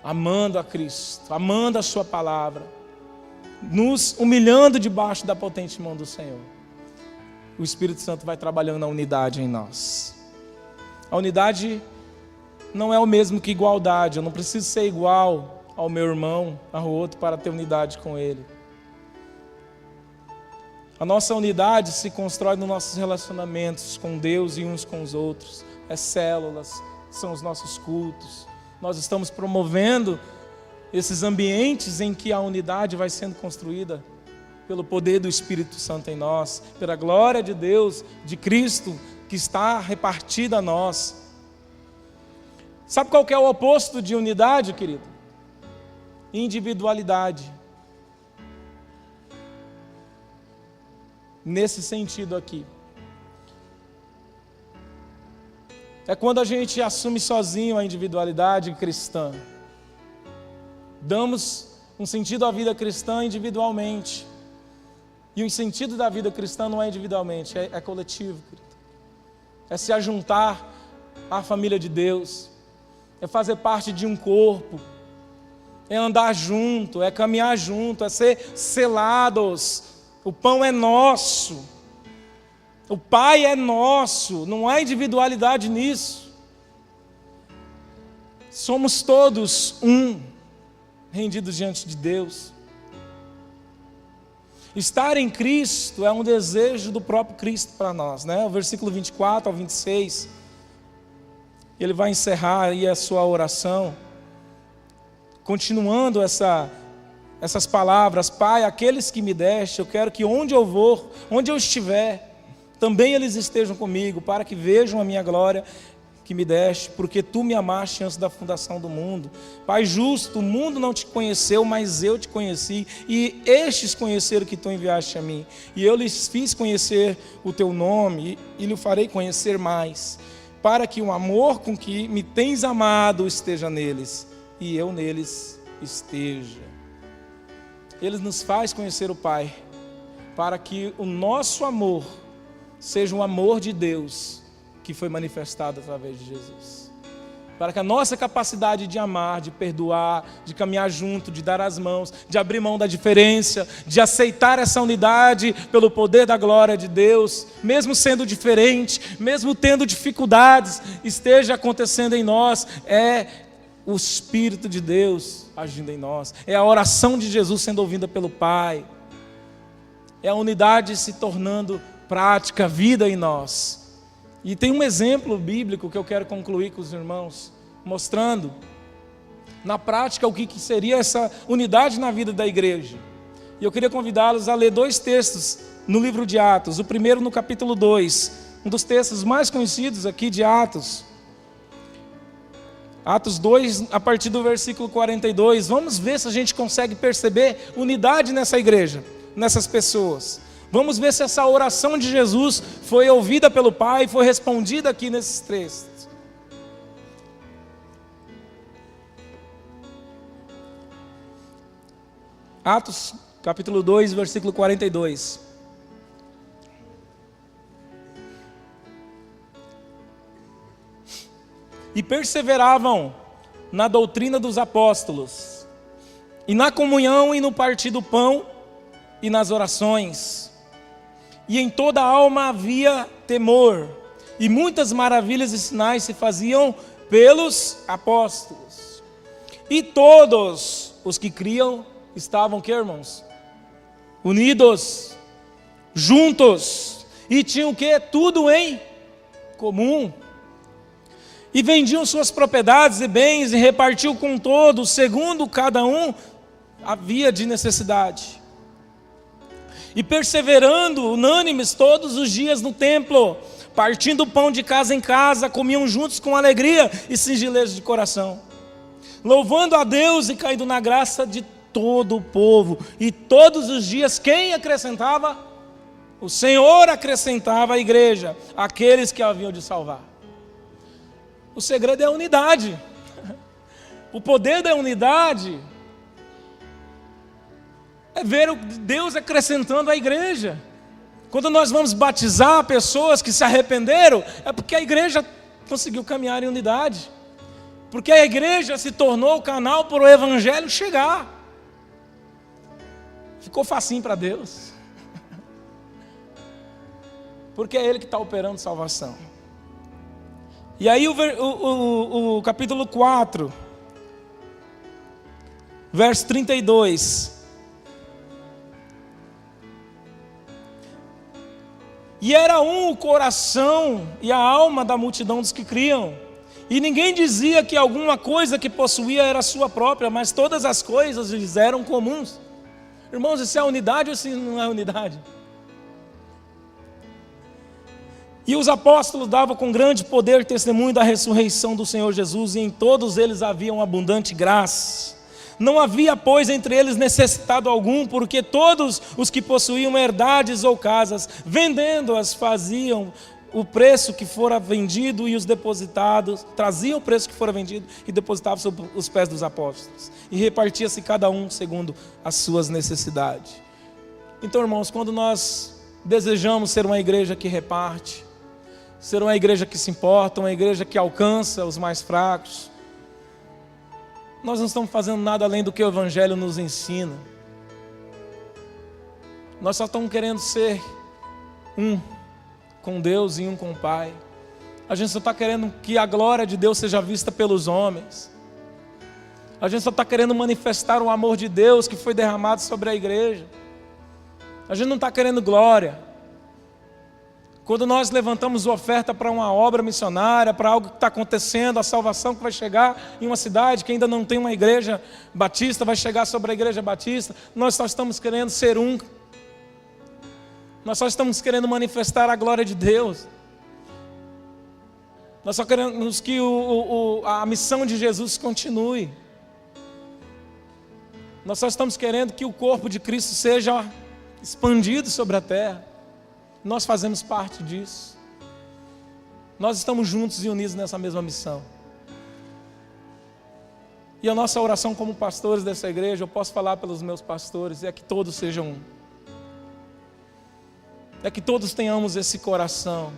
amando a Cristo, amando a sua palavra, nos humilhando debaixo da potente mão do Senhor. O Espírito Santo vai trabalhando na unidade em nós. A unidade não é o mesmo que igualdade. Eu não preciso ser igual ao meu irmão, ao outro, para ter unidade com ele. A nossa unidade se constrói nos nossos relacionamentos com Deus e uns com os outros. É células, são os nossos cultos. Nós estamos promovendo esses ambientes em que a unidade vai sendo construída pelo poder do Espírito Santo em nós, pela glória de Deus, de Cristo, que está repartida a nós. Sabe qual que é o oposto de unidade, querido? Individualidade. Nesse sentido aqui. É quando a gente assume sozinho a individualidade cristã. Damos um sentido à vida cristã individualmente. E o sentido da vida cristã não é individualmente, é coletivo, querido. É se ajuntar à família de Deus, é fazer parte de um corpo, é andar junto, é caminhar junto, é ser selados. O pão é nosso, o Pai é nosso, não há individualidade nisso. Somos todos um, rendidos diante de Deus. Estar em Cristo é um desejo do próprio Cristo para nós, né? O versículo 24 ao 26, ele vai encerrar aí a sua oração, continuando essas palavras: Pai, aqueles que me deste, eu quero que onde eu for, onde eu estiver, também eles estejam comigo, para que vejam a minha glória que me deste, porque tu me amaste antes da fundação do mundo. Pai justo, o mundo não te conheceu, mas eu te conheci, e estes conheceram que tu enviaste a mim, e eu lhes fiz conhecer o teu nome, e lhe farei conhecer mais, para que o amor com que me tens amado esteja neles, e eu neles esteja. Ele nos faz conhecer o Pai, para que o nosso amor seja o amor de Deus, que foi manifestado através de Jesus. Para que a nossa capacidade de amar, de perdoar, de caminhar junto, de dar as mãos, de abrir mão da diferença, de aceitar essa unidade pelo poder da glória de Deus, mesmo sendo diferente, mesmo tendo dificuldades, esteja acontecendo em nós. É o Espírito de Deus agindo em nós. É a oração de Jesus sendo ouvida pelo Pai. É a unidade se tornando prática, vida em nós. E tem um exemplo bíblico que eu quero concluir com os irmãos, mostrando na prática o que seria essa unidade na vida da igreja. E eu queria convidá-los a ler 2 textos no livro de Atos. O primeiro no capítulo 2, um dos textos mais conhecidos aqui de Atos. Atos 2, a partir do versículo 42. Vamos ver se a gente consegue perceber unidade nessa igreja, nessas pessoas. Vamos ver se essa oração de Jesus foi ouvida pelo Pai, foi respondida aqui nesses textos. Atos, capítulo 2, versículo 42. E perseveravam na doutrina dos apóstolos, e na comunhão e no partir do pão, e nas orações. E em toda a alma havia temor, e muitas maravilhas e sinais se faziam pelos apóstolos. E todos os que criam estavam, que irmãos? Unidos, juntos, e tinham o que? Tudo em comum. E vendiam suas propriedades e bens e repartiam com todos, segundo cada um havia de necessidade. E perseverando, unânimes todos os dias no templo, partindo o pão de casa em casa, comiam juntos com alegria e singeleza de coração, louvando a Deus e caindo na graça de todo o povo. E todos os dias quem acrescentava? O Senhor acrescentava à igreja aqueles que haviam de salvar. O segredo é a unidade. O poder da unidade é ver Deus acrescentando à igreja. Quando nós vamos batizar pessoas que se arrependeram, é porque a igreja conseguiu caminhar em unidade. Porque a igreja se tornou o canal para o evangelho chegar. Ficou facinho para Deus. Porque é Ele que está operando salvação. E aí o capítulo 4, verso 32. E era um o coração e a alma da multidão dos que criam. E ninguém dizia que alguma coisa que possuía era sua própria, mas todas as coisas lhes eram comuns. Irmãos, isso é unidade ou isso não é unidade? E os apóstolos davam com grande poder testemunho da ressurreição do Senhor Jesus, e em todos eles havia uma abundante graça. Não havia, pois, entre eles necessitado algum, porque todos os que possuíam herdades ou casas, vendendo-as, faziam o preço que fora vendido e os depositados, traziam o preço que fora vendido e depositavam sobre os pés dos apóstolos. E repartia-se cada um segundo as suas necessidades. Então, irmãos, quando nós desejamos ser uma igreja que reparte, ser uma igreja que se importa, uma igreja que alcança os mais fracos, nós não estamos fazendo nada além do que o Evangelho nos ensina. Nós só estamos querendo ser um com Deus e um com o Pai. A gente só está querendo que a glória de Deus seja vista pelos homens. A gente só está querendo manifestar o amor de Deus que foi derramado sobre a igreja. A gente não está querendo glória. Quando nós levantamos oferta para uma obra missionária, para algo que está acontecendo, a salvação que vai chegar em uma cidade que ainda não tem uma igreja batista, vai chegar sobre a igreja batista, nós só estamos querendo ser um. Nós só estamos querendo manifestar a glória de Deus. Nós só queremos que a missão de Jesus continue. Nós só estamos querendo que o corpo de Cristo seja expandido sobre a terra. Nós fazemos parte disso. Nós estamos juntos e unidos nessa mesma missão. E a nossa oração como pastores dessa igreja, eu posso falar pelos meus pastores, é que todos sejam um. É que todos tenhamos esse coração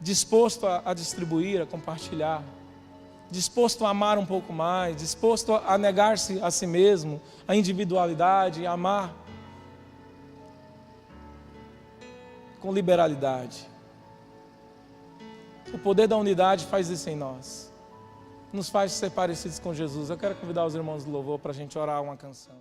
disposto a distribuir, a compartilhar, disposto a amar um pouco mais, disposto a negar-se a si mesmo, a individualidade, a amar com liberalidade. O poder da unidade faz isso em nós, nos faz ser parecidos com Jesus. Eu quero convidar os irmãos do louvor para a gente orar uma canção.